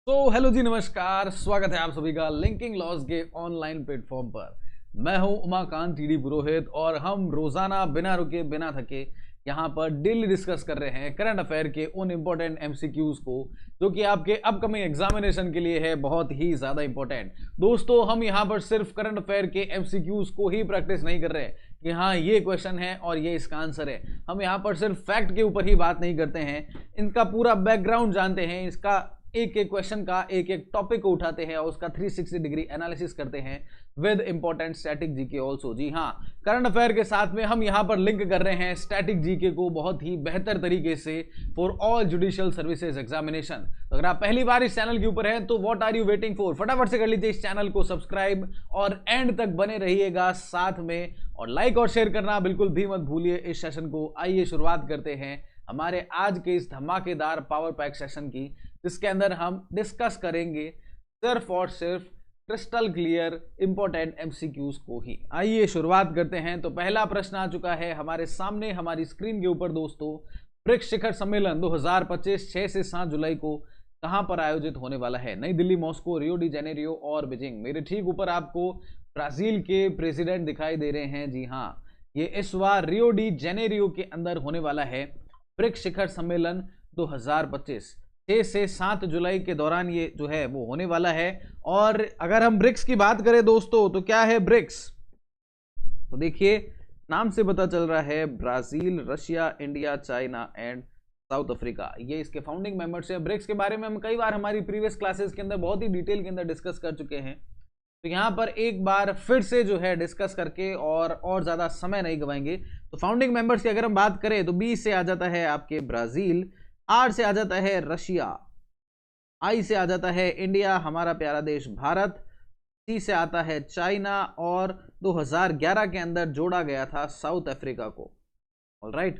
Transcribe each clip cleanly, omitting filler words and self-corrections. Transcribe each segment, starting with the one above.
तो हेलो जी, नमस्कार। स्वागत है आप सभी का लिंकिंग लॉज के ऑनलाइन प्लेटफॉर्म पर। मैं हूं उमाकांत टीडी पुरोहित और हम रोजाना बिना रुके बिना थके यहां पर डेली डिस्कस कर रहे हैं करंट अफेयर के उन इंपॉर्टेंट एमसीक्यूज को जो कि आपके अपकमिंग एग्जामिनेशन के लिए है बहुत ही ज्यादा इंपॉर्टेंट। दोस्तों, हम यहां पर सिर्फ करंट अफेयर के एमसीक्यूज को ही प्रैक्टिस नहीं कर रहे कि हाँ ये क्वेश्चन है और ये इसका आंसर है। हम यहाँ पर सिर्फ फैक्ट के ऊपर ही बात नहीं करते हैं, इनका पूरा बैकग्राउंड जानते हैं, इसका एक एक क्वेश्चन का एक एक टॉपिक को उठाते हैं और उसका 360 डिग्री एनालिसिस करते हैं with important static GK also. जी हाँ, करंट अफेयर के साथ में हम यहां पर लिंक कर रहे हैं स्टैटिक जीके को बहुत ही बेहतर तरीके से for all judicial services examination. तो अगर आप पहली बार इस चैनल के ऊपर हैं तो what are you waiting for, फटाफट से कर लीजिए इस चैनल को सब्सक्राइब और एंड तक बने रहिएगा साथ में, और लाइक और शेयर करना बिल्कुल भी मत भूलिए इस सेशन को। आइए शुरुआत करते हैं हमारे आज के इस धमाकेदार पावर पैक सेशन की, जिसके अंदर हम डिस्कस करेंगे सिर्फ और सिर्फ क्रिस्टल क्लियर इंपॉर्टेंट एमसीक्यूज को ही। आइए शुरुआत करते हैं। तो पहला प्रश्न आ चुका है हमारे सामने हमारी स्क्रीन के ऊपर दोस्तों। ब्रिक्स शिखर सम्मेलन 2025 6 से 7 जुलाई को कहां पर आयोजित होने वाला है? नई Delhi, Moscow, Rio de Janeiro और बीजिंग। मेरे ठीक ऊपर आपको ब्राजील के प्रेसिडेंट दिखाई दे रहे हैं। जी हाँ, ये इस बार रियो डी जेनेरियो के अंदर होने वाला है ब्रिक्स शिखर सम्मेलन 2025 6 से 7 जुलाई के दौरान ये जो है वो होने वाला है। और अगर हम ब्रिक्स की बात करें दोस्तों तो क्या है ब्रिक्स? तो देखिए, नाम से पता चल रहा है Brazil, Russia, India, China and south Africa, ये इसके फाउंडिंग मेंबर्स हैं। ब्रिक्स के बारे में हम कई बार हमारी प्रीवियस क्लासेस के अंदर बहुत ही डिटेल के अंदर डिस्कस कर चुके हैं, तो यहाँ पर एक बार फिर से जो है डिस्कस करके और ज़्यादा समय नहीं गवाएंगे। तो फाउंडिंग मेंबर्स की अगर हम बात करें तो बी से आ जाता है आपके ब्राज़ील, आर से आ जाता है रशिया, आई से आ जाता है इंडिया हमारा प्यारा देश भारत, सी से आता है चाइना और 2011 के अंदर जोड़ा गया था साउथ अफ्रीका को। ऑलराइट,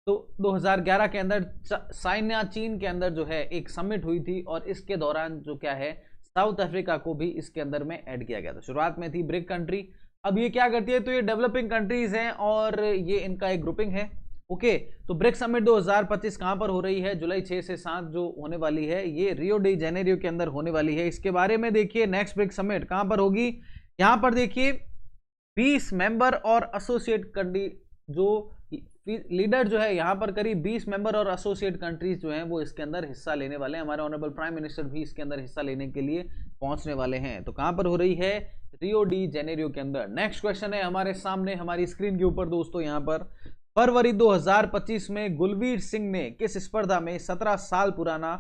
तो 2011 के अंदर चाइना चीन के अंदर जो है एक समिट हुई थी और इसके दौरान जो क्या है साउथ अफ्रीका को भी इसके अंदर में ऐड किया गया था। शुरुआत में थी ब्रिक कंट्री, अब ये क्या करती है, तो ये डेवलपिंग कंट्रीज हैं और ये इनका एक ग्रुपिंग है। ओके, तो ब्रिक समिट 2025 कहां पर हो रही है? जुलाई 6 से 7 जो होने वाली है ये रियो डी जेनेरियो के अंदर होने वाली है। इसके बारे में देखिए, नेक्स्ट ब्रिक समिट कहां पर होगी? यहां पर देखिए 20 मेंबर और एसोसिएट कंट्री जो लीडर जो है यहाँ पर करीब 20 मेंबर और एसोसिएट कंट्रीज जो हैं वो इसके अंदर हिस्सा लेने वाले हैं। हमारे ऑनरेबल प्राइम मिनिस्टर भी इसके अंदर हिस्सा लेने के लिए पहुंचने वाले हैं। तो कहां पर हो रही है? रियो डी जेनेरियो के अंदर। नेक्स्ट क्वेश्चन है हमारे सामने हमारी स्क्रीन के ऊपर दोस्तों। यहाँ पर फरवरी 2025 में गुलवीर सिंह ने किस स्पर्धा में 17 साल पुराना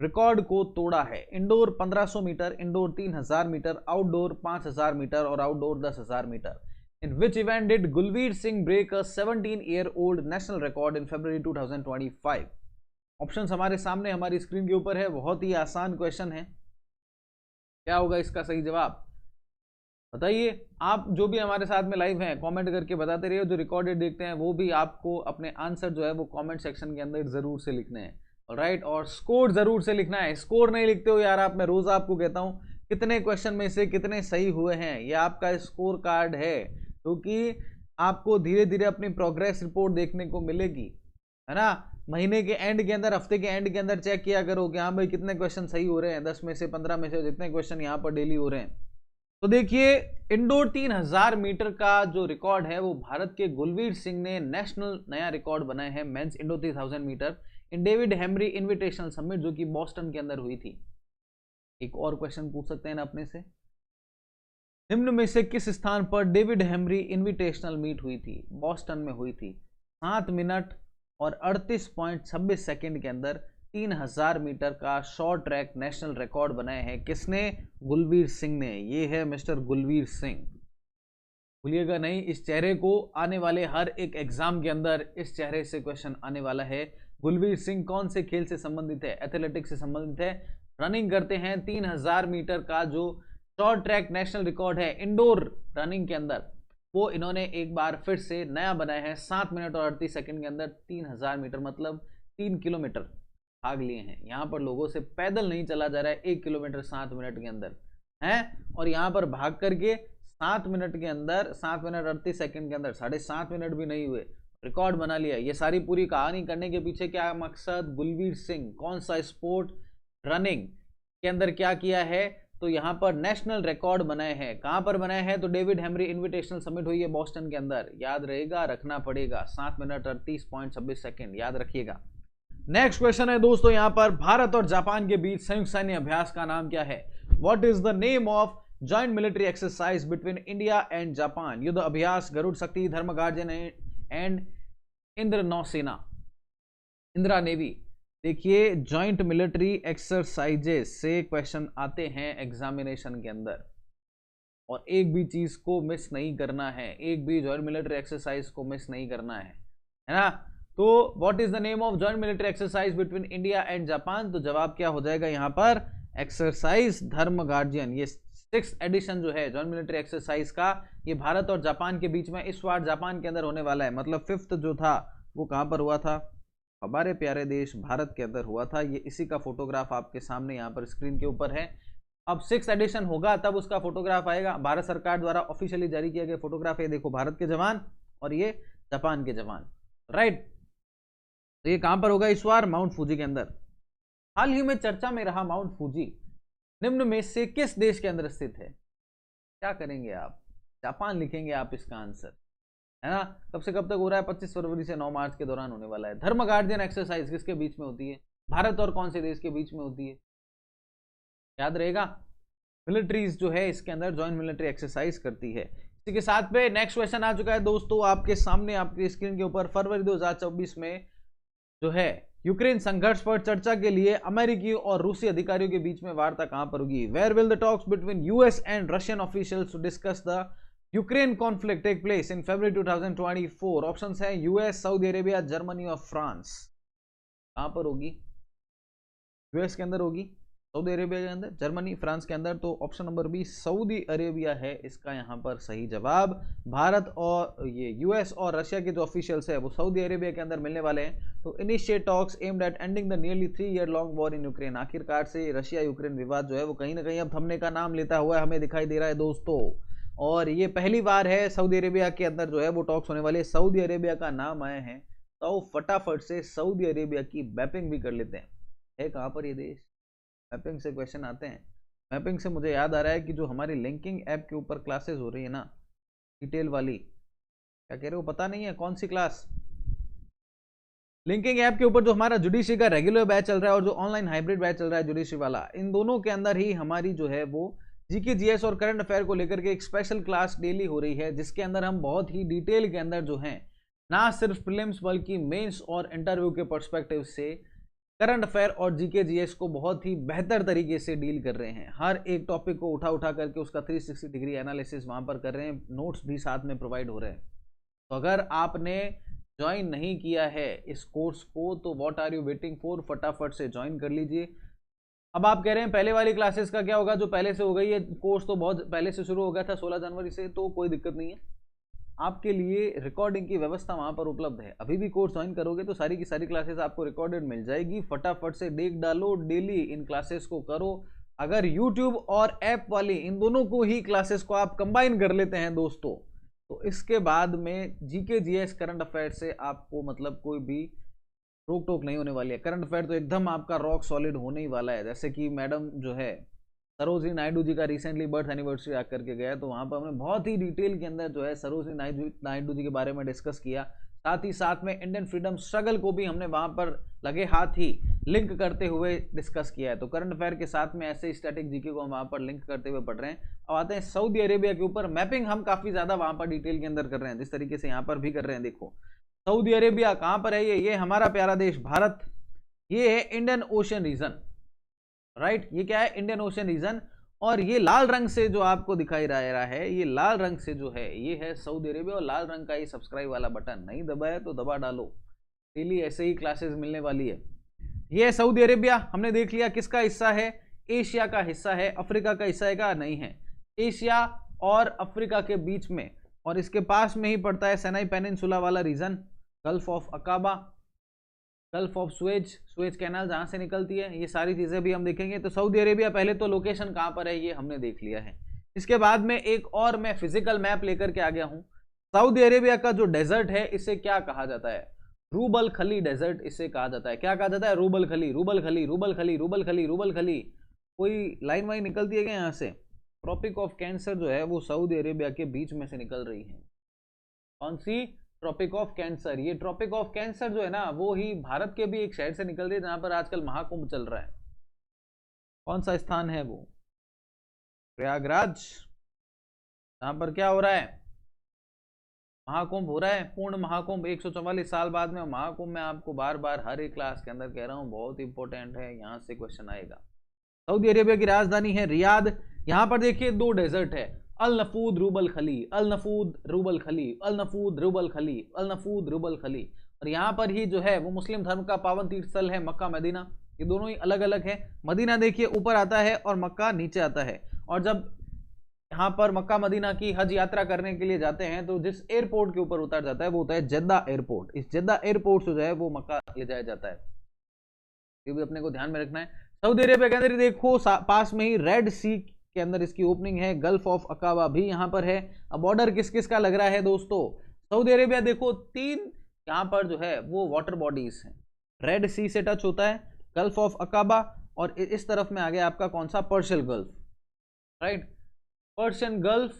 रिकॉर्ड को तोड़ा है? Indoor 1500 metre, indoor 3000 metre, outdoor 5000 metre और outdoor 10,000 metre. In which event did Gulveer Singh break a 17-year-old national record in February 2025? Options हमारे सामने हमारी स्क्रीन के ऊपर है। बहुत ही आसान क्वेश्चन है, क्या होगा इसका सही जवाब बताइए। आप जो भी हमारे साथ में लाइव हैं कमेंट करके बताते रहिए, जो रिकॉर्डेड देखते हैं वो भी आपको अपने आंसर जो है वो कमेंट सेक्शन के अंदर जरूर से लिखने हैं। ऑलराइट, और स्कोर जरूर से लिखना है। स्कोर नहीं लिखते हो यार आप, मैं रोज आपको कहता हूँ कितने क्वेश्चन में से कितने सही हुए हैं, ये आपका स्कोर कार्ड है, क्योंकि आपको धीरे धीरे अपनी प्रोग्रेस रिपोर्ट देखने को मिलेगी, है ना। महीने के एंड के अंदर, हफ्ते के एंड के अंदर चेक किया करो कि हाँ भाई कितने क्वेश्चन सही हो रहे हैं, 10 में से 15 में से जितने क्वेश्चन यहाँ पर डेली हो रहे हैं। तो देखिए, इंडोर 3000 मीटर का जो रिकॉर्ड है वो भारत के गुलवीर सिंह ने नेशनल नया रिकॉर्ड बनाए हैं मेंस इंडोर 3000 मीटर इन डेविड हेमरी इन्विटेशनल समिट जो कि बॉस्टन के अंदर हुई थी। एक और क्वेश्चन पूछ सकते हैं ना अपने से, निम्न में से किस स्थान पर डेविड हेमरी इनविटेशनल मीट हुई थी? बॉस्टन में हुई थी। 7 मिनट और 38.26 सेकंड के अंदर 3000 मीटर का शॉर्ट ट्रैक नेशनल रिकॉर्ड बनाए हैं। किसने? गुलवीर सिंह ने। ये है मिस्टर गुलवीर सिंह, भूलिएगा नहीं इस चेहरे को। आने वाले हर एक एग्जाम के अंदर इस चेहरे से क्वेश्चन आने वाला है। गुलवीर सिंह कौन से खेल से संबंधित है? एथलेटिक्स से संबंधित है, रनिंग करते हैं। 3000 मीटर का जो शॉर्ट ट्रैक नेशनल रिकॉर्ड है इंडोर रनिंग के अंदर, वो इन्होंने एक बार फिर से नया बनाया है। 7 मिनट और 38 सेकंड के अंदर 3000 मीटर मतलब 3 किलोमीटर भाग लिए हैं। यहाँ पर लोगों से पैदल नहीं चला जा रहा है, 1 किलोमीटर 7 मिनट के अंदर है, और यहाँ पर भाग करके 7 मिनट के अंदर 7 मिनट 38 सेकंड के अंदर 7.5 मिनट भी नहीं हुए रिकॉर्ड बना लिया। ये सारी पूरी कहानी करने के पीछे क्या मकसद? गुलवीर सिंह कौन सा स्पोर्ट? रनिंग। के अंदर क्या किया है, तो यहाँ पर नेशनल रिकॉर्ड बनाए हैं। कहां पर बनाए हैं, तो डेविड हेमरी इन्विटेशनल समिट हुई है बॉस्टन के अंदर। याद रहेगा, रखना पड़ेगा, 7 मिनट 38.26 सेकेंड, याद रखिएगा। नेक्स्ट क्वेश्चन है दोस्तों, यहां पर भारत और जापान के बीच संयुक्त सैन्य अभ्यास का नाम क्या है? What is the name of joint military exercise between India and Japan? युद्ध अभ्यास गरुड़ शक्ति, धर्म गार्जियन एंड इंद्र नौसेना, इंदिरा नेवी। देखिए, जॉइंट मिलिट्री एक्सरसाइजेस से क्वेश्चन आते हैं एग्जामिनेशन के अंदर, और एक भी चीज को मिस नहीं करना है, एक भी जॉइंट मिलिट्री एक्सरसाइज को मिस नहीं करना है ना। तो what is the name of joint military exercise between India and Japan? तो जवाब क्या हो जाएगा यहाँ पर, एक्सरसाइज धर्म गार्जियन। ये 6th एडिशन जो है जॉइंट मिलिट्री एक्सरसाइज का, ये भारत और जापान के बीच में इस बार जापान के अंदर होने वाला है। मतलब 5th जो था वो कहां पर हुआ था, हमारे प्यारे देश भारत के अंदर हुआ था। ये इसी का फोटोग्राफ आपके सामने यहाँ पर स्क्रीन के ऊपर है। अब 6th एडिशन होगा तब उसका फोटोग्राफ आएगा। भारत सरकार द्वारा ऑफिशियली जारी किया गया फोटोग्राफ है, देखो भारत के जवान और ये जापान के जवान, राइट। तो ये कहां पर होगा इस बार, माउंट फूजी के अंदर। हाल ही में चर्चा में रहा माउंट फूजी निम्न में से किस देश के अंदर स्थित है? क्या करेंगे आप, जापान लिखेंगे आप इसका आंसर, है ना। कब से कब तक हो रहा है, 25 फरवरी से 9 मार्च के दौरान होने वाला है। धर्म गार्जियन एक्सरसाइज किसके बीच में होती है, भारत और कौन से देश के बीच में होती है? याद रहेगा, मिलिट्रीज जो है इसके अंदर जॉइंट मिलिट्री एक्सरसाइज करती है। इसी के साथ पे नेक्स्ट क्वेश्चन आ चुका है दोस्तों आपके सामने, आपकी स्क्रीन के ऊपर। फरवरी 2024 में जो है यूक्रेन संघर्ष पर चर्चा के लिए अमेरिकी और रूसी अधिकारियों के बीच में वार्ता कहां पर होगी? Where will the talks between US and Russian officials to discuss the Ukraine conflict take place in February 2024? Options हैं यूएस, सऊदी अरेबिया, जर्मनी और फ्रांस। कहां पर होगी? यूएस के अंदर होगी, सऊदी अरेबिया के अंदर, जर्मनी, फ्रांस के अंदर। तो option number B Saudi Arabia है इसका यहाँ पर सही जवाब। भारत और ये यूएस और रशिया के जो ऑफिशियल्स है वो सऊदी अरेबिया के अंदर मिलने वाले हैं। तो initiate talks aimed at ending the nearly 3 year long war in Ukraine. आखिरकार से रशिया यूक्रेन विवाद जो है वो कहीं ना कहीं अब थमने का नाम लेता हुआ हमें दिखाई दे रहा है दोस्तों। और ये पहली बार है सऊदी अरेबिया के अंदर जो है वो टॉक्स होने वाले। सऊदी अरेबिया का नाम आए हैं तो फटाफट से सऊदी अरेबिया की मैपिंग भी कर लेते हैं। है कहाँ पर ये देश? मैपिंग से क्वेश्चन आते हैं। मैपिंग से मुझे याद आ रहा है कि जो हमारी लिंकिंग ऐप के ऊपर क्लासेस हो रही है ना, डिटेल वाली, क्या कह रहे हो, पता नहीं है कौन सी क्लास? लिंकिंग ऐप के ऊपर जो हमारा जुडिशरी का रेगुलर बैच चल रहा है और जो ऑनलाइन हाइब्रिड बैच चल रहा है जुडिशरी वाला, इन दोनों के अंदर ही हमारी जो है वो जीके जीएस और करंट अफेयर को लेकर के एक स्पेशल क्लास डेली हो रही है, जिसके अंदर हम बहुत ही डिटेल के अंदर जो है ना सिर्फ प्रीलिम्स बल्कि मेंस और इंटरव्यू के पर्सपेक्टिव से करंट अफेयर और जीके जीएस को बहुत ही बेहतर तरीके से डील कर रहे हैं। हर एक टॉपिक को उठा उठा करके उसका 360 डिग्री एनालिसिस वहां पर कर रहे हैं, नोट्स भी साथ में प्रोवाइड हो रहे हैं। तो अगर आपने ज्वाइन नहीं किया है इस कोर्स को तो what are you waiting for, फटाफट से ज्वाइन कर लीजिए। अब आप कह रहे हैं पहले वाली क्लासेस का क्या होगा, जो पहले से हो गई है, कोर्स तो बहुत पहले से शुरू हो गया था 16 जनवरी से, तो कोई दिक्कत नहीं है। आपके लिए रिकॉर्डिंग की व्यवस्था वहां पर उपलब्ध है। अभी भी कोर्स ज्वाइन करोगे तो सारी की सारी क्लासेस आपको रिकॉर्डेड मिल जाएगी। फटाफट से देख डालो, डेली इन क्लासेस को करो। अगर यूट्यूब और ऐप वाली इन दोनों को ही क्लासेस को आप कंबाइन कर लेते हैं दोस्तों, तो इसके बाद में जीके जीएस करंट अफेयर से आपको मतलब कोई भी रोक टोक नहीं होने वाली है। करंट अफेयर तो एकदम आपका रॉक सॉलिड होने ही वाला है। जैसे कि मैडम जो है सरोजिनी नायडू जी का रिसेंटली बर्थ एनिवर्सरी आकर के गया, तो वहां पर हमने बहुत ही डिटेल के अंदर जो है सरोजिनी नायडू जी के बारे में डिस्कस किया। साथ ही साथ में इंडियन फ्रीडम स्ट्रगल को भी हमने वहां पर लगे हाथ ही लिंक करते हुए डिस्कस किया है। तो करंट अफेयर के साथ में ऐसे स्टैटिक जीके को हम वहां पर लिंक करते हुए पढ़ रहे हैं। अब आते हैं सऊदी अरेबिया के ऊपर। मैपिंग हम काफी ज्यादा वहां पर डिटेल के अंदर कर रहे हैं, जिस तरीके से यहाँ पर भी कर रहे हैं। देखो सऊदी अरेबिया कहाँ पर है, ये हमारा प्यारा देश भारत, ये है इंडियन ओशन रीजन, राइट। ये क्या है, इंडियन ओशन रीजन। और ये लाल रंग से जो आपको दिखाई रहा है, ये लाल रंग से जो है ये है सऊदी अरेबिया। और लाल रंग का ये सब्सक्राइब वाला बटन नहीं दबाया तो दबा डालो, डेली ऐसे ही क्लासेस मिलने वाली है। ये है सऊदी अरेबिया, हमने देख लिया किसका हिस्सा है, एशिया का हिस्सा है। अफ्रीका का हिस्सा है क्या? नहीं है। एशिया और अफ्रीका के बीच में, और इसके पास में ही पड़ता है सनाई पेनिनसुला वाला region, gulf of Aqaba, gulf of Suez canal जहां से निकलती है, ये सारी चीजें भी हम देखेंगे। तो सऊदी अरेबिया पहले तो लोकेशन कहां पर है ये हमने देख लिया है। इसके बाद में एक और मैं फिजिकल मैप लेकर के आ गया हूं। सऊदी अरेबिया का जो डेजर्ट है इसे क्या कहा जाता है? रूबल खली डेजर्ट इसे कहा जाता है। क्या कहा जाता है? रूबल खली, रूबल खली, रूबल खली, रूबल खली, रूबल खली। कोई लाइन वाइन निकलती है क्या यहाँ से? ट्रॉपिक ऑफ कैंसर जो है वो सऊदी अरेबिया के बीच में से निकल रही है। कौन सी? Tropic of Cancer. ये ट्रॉपिक ऑफ कैंसर जो है ना वो ही भारत के भी एक शहर से निकल रही है जहां पर आजकल महाकुंभ चल रहा है। कौन सा स्थान है वो? प्रयागराज। जहां पर क्या हो रहा है? महाकुंभ हो रहा है, पूर्ण महाकुंभ। 144 साल बाद में महाकुंभ में आपको बार बार हर एक क्लास के अंदर कह रहा हूं, बहुत इंपॉर्टेंट है, यहां से क्वेश्चन आएगा। सऊदी अरेबिया की राजधानी है रियाद। यहां पर देखिए दो डेजर्ट है, अल नफूद रूबल खली, अल नफूद रूबल खली, अल नफूद रूबल खली, अल नफूद रूबल खली। और यहाँ पर ही जो है वो मुस्लिम धर्म का पावन तीर्थ स्थल है मक्का मदीना। ये दोनों ही अलग अलग है। मदीना देखिए ऊपर आता है और मक्का नीचे आता है। और जब यहाँ पर मक्का मदीना की हज यात्रा करने के लिए जाते हैं तो जिस एयरपोर्ट के ऊपर उतर जाता है वो होता है जेद्दा एयरपोर्ट। इस जेद्दा एयरपोर्ट से जो है वो मक्का ले जाया जाता है। ये भी अपने को ध्यान में रखना है। सऊदी अरेबिया के अंदर देखो पास में ही रेड सी के अंदर इसकी ओपनिंग है, गल्फ ऑफ अकाबा भी यहाँ पर है। अब बॉर्डर किस किस का लग रहा है दोस्तों? सऊदी अरेबिया देखो 3 यहाँ पर जो है वो वाटर बॉडीज हैं। रेड सी से टच होता है, गल्फ ऑफ अकाबा, और इस तरफ में आ गया आपका कौन सा? Persian Gulf, right. Persian Gulf,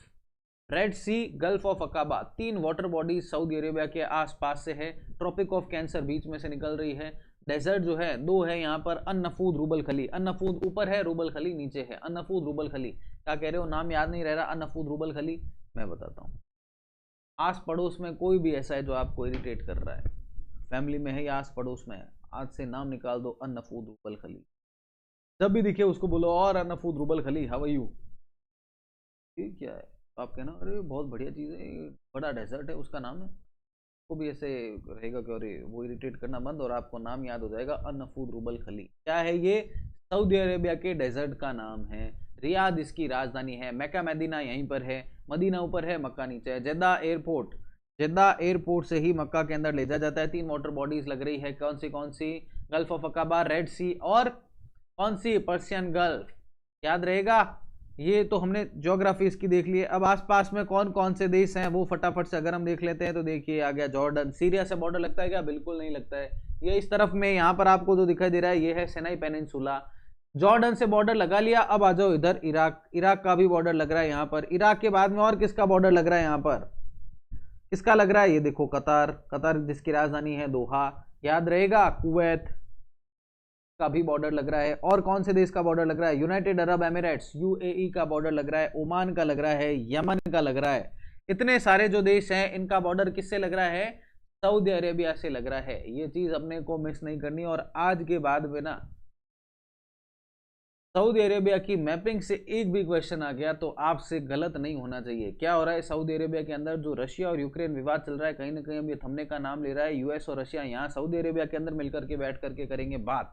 Red Sea, Gulf of Aqaba, 3 water bodies Saudi Arabia के आसपास से है। ट्रॉपिक ऑफ कैंसर बीच में से निकल रही है। डेजर्ट जो है 2 है यहाँ पर, अन-नफूद रूबल खली। अन-नफूद ऊपर है, रूबल खली नीचे है। अन-नफूद रूबल खली, क्या कह रहे हो? नाम याद नहीं रह रहा? अन-नफूद रूबल खली मैं बताता हूँ। आस पड़ोस में कोई भी ऐसा है जो आपको इरिटेट कर रहा है, फैमिली में है या आस पड़ोस में है, आज से नाम निकाल दो, अन-नफूद रूबल खली। जब भी दिखे उसको बोलो और अन-नफूद रूबल खली, हाउ आर यू? ये क्या है? तो आप कहना अरे बहुत बढ़िया चीज़ है, बड़ा डेजर्ट है, उसका नाम है। को भी ऐसे रहेगा कि अरे वो इरिटेट करना बंद और आपको नाम याद हो जाएगा, अन-नफूद रूबल खली। क्या है ये? सऊदी अरेबिया के डेजर्ट का नाम है। रियाद इसकी राजधानी है। मक्का मदीना यहीं पर है, मदीना ऊपर है, मक्का नीचे है। जेद्दा एयरपोर्ट, जेद्दा एयरपोर्ट से ही मक्का के अंदर ले जाया जाता है। 3 वाटर बॉडीज लग रही है, कौन सी? गल्फ ऑफ अकाबा, रेड सी, और कौन सी? Persian gulf. याद रहेगा। ये तो हमने ज्योग्राफी इसकी देख ली है। अब आसपास में कौन कौन से देश हैं वो फटाफट से अगर हम देख लेते हैं तो देखिए आ गया जॉर्डन। सीरिया से बॉर्डर लगता है क्या? बिल्कुल नहीं लगता है। ये इस तरफ में यहाँ पर आपको जो दिखाई दे रहा है ये है सिनाई पेनिनसुला। जॉर्डन से बॉर्डर लगा लिया। अब आ जाओ इधर, इराक, इराक का भी बॉर्डर लग रहा है यहाँ पर। इराक के बाद में और किसका बॉर्डर लग रहा है यहाँ पर? किसका लग रहा है? ये देखो कतर, कतर जिसकी राजधानी है दोहा। याद रहेगा। कुवैत का भी बॉर्डर लग रहा है। और कौन से देश का बॉर्डर लग रहा है? यूनाइटेड अरब एमिरेट्स, यूएई का बॉर्डर लग रहा है, ओमान का लग रहा है, यमन का लग रहा है। इतने सारे जो देश हैं इनका बॉर्डर किससे लग रहा है? सऊदी अरेबिया से लग रहा है। ये चीज अपने को मिस नहीं करनी। और आज के बाद में ना सऊदी अरेबिया की मैपिंग से एक भी क्वेश्चन आ गया तो आपसे गलत नहीं होना चाहिए। क्या हो रहा है सऊदी अरेबिया के अंदर? जो रशिया और यूक्रेन विवाद चल रहा है, कहीं ना कहीं अब ये थमने का नाम ले रहा है। यूएस और रशिया यहाँ सऊदी अरेबिया के अंदर मिलकर के बैठ करके करेंगे बात,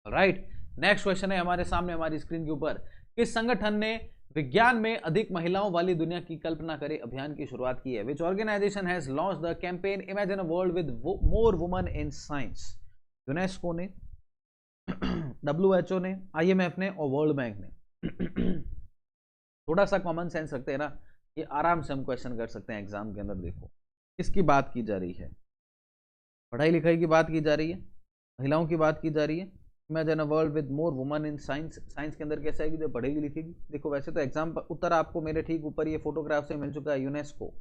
राइट। नेक्स्ट क्वेश्चन है हमारे सामने हमारी स्क्रीन के ऊपर। किस संगठन ने विज्ञान में अधिक महिलाओं वाली दुनिया की कल्पना करे अभियान की शुरुआत की है? Which organisation has launched the campaign imagine a world with more women in science? UNESCO ने, WHO ने, IMF ने और वर्ल्ड बैंक ने। थोड़ा सा कॉमन सेंस रखते हैं ना, ये आराम से हम क्वेश्चन कर सकते हैं एग्जाम के अंदर। देखो किसकी बात की जा रही है? पढ़ाई लिखाई की बात की जा रही है, महिलाओं की बात की जा रही है। Imagine a world with more women in science. Science के अंदर कैसा है कि जो पढ़ेगी लिखेगी। देखो वैसे तो एग्जाम उत्तर आपको मेरे ठीक ऊपर ये फोटोग्राफ से मिल चुका है। यूनेस्को,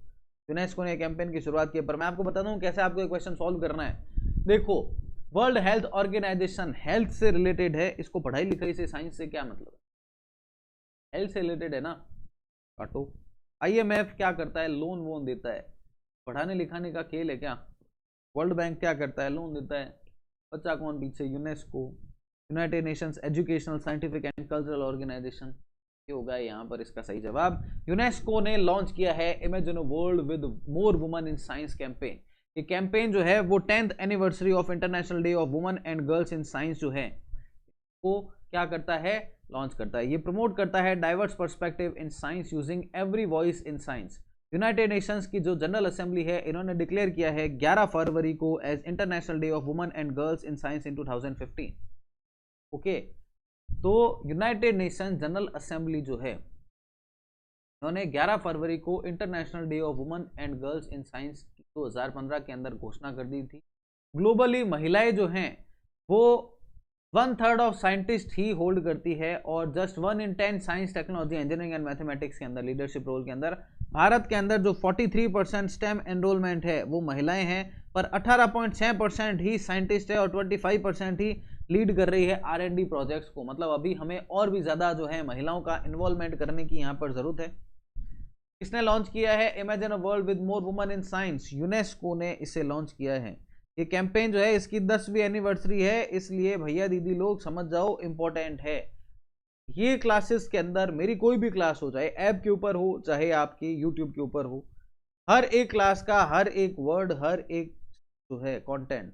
यूनेस्को ने कैंपेन की शुरुआत की, पर मैं आपको बता दूं कैसे आपको क्वेश्चन सॉल्व करना है। देखो वर्ल्ड हेल्थ ऑर्गेनाइजेशन हेल्थ से रिलेटेड है। इसको पढ़ाई लिखाई से, साइंस से क्या मतलब है? हेल्थ से रिलेटेड है ना, काटो। IMF क्या करता है? लोन वोन देता है। पढ़ाने लिखाने का खेल है क्या? वर्ल्ड बैंक क्या करता है? लोन देता है। बच्चा कौन पीछे? UNESCO, United Nations Educational Scientific and Cultural Organization. ये होगा यहाँ पर इसका सही जवाब। यूनेस्को ने लॉन्च किया है imagine a world with more women in science campaign. ये कैंपेन जो है वो 10th anniversary of international Day of Women and Girls in science जो है वो क्या करता है? लॉन्च करता है। ये प्रमोट करता है diverse perspective in science using every voice in science. United Nations की जो जनरल असेंबली है इन्होंने डिक्लेयर किया है 11 फरवरी को as International Day of Women and Girls in Science in 2015। Okay, तो यूनाइटेड नेशंस जनरल असेंबली जो है उन्होंने 11 फरवरी को International Day of Women and Girls in Science 2015 के अंदर घोषणा कर दी थी। ग्लोबली महिलाएं जो हैं वो 1/3 ऑफ साइंटिस्ट ही होल्ड करती है और just 1 in 10 science, technology, engineering and mathematics के अंदर लीडरशिप रोल के अंदर भारत के अंदर जो 43% स्टेम एनरोलमेंट है वो महिलाएं हैं, पर 18.6% ही साइंटिस्ट है और 25% ही लीड कर रही है R&D प्रोजेक्ट्स को। मतलब अभी हमें और भी ज्यादा जो है महिलाओं का इन्वॉल्वमेंट करने की यहाँ पर जरूरत है। किसने लॉन्च किया है imagine a world with more women in science? UNESCO ने इसे लॉन्च किया है। ये कैंपेन जो है इसकी 10वीं एनिवर्सरी है, इसलिए भैया दीदी लोग समझ जाओ इंपॉर्टेंट है। ये क्लासेस के अंदर मेरी कोई भी क्लास हो, चाहे ऐप के ऊपर हो चाहे आपकी यूट्यूब के ऊपर हो, हर एक क्लास का हर एक वर्ड, हर एक जो है कंटेंट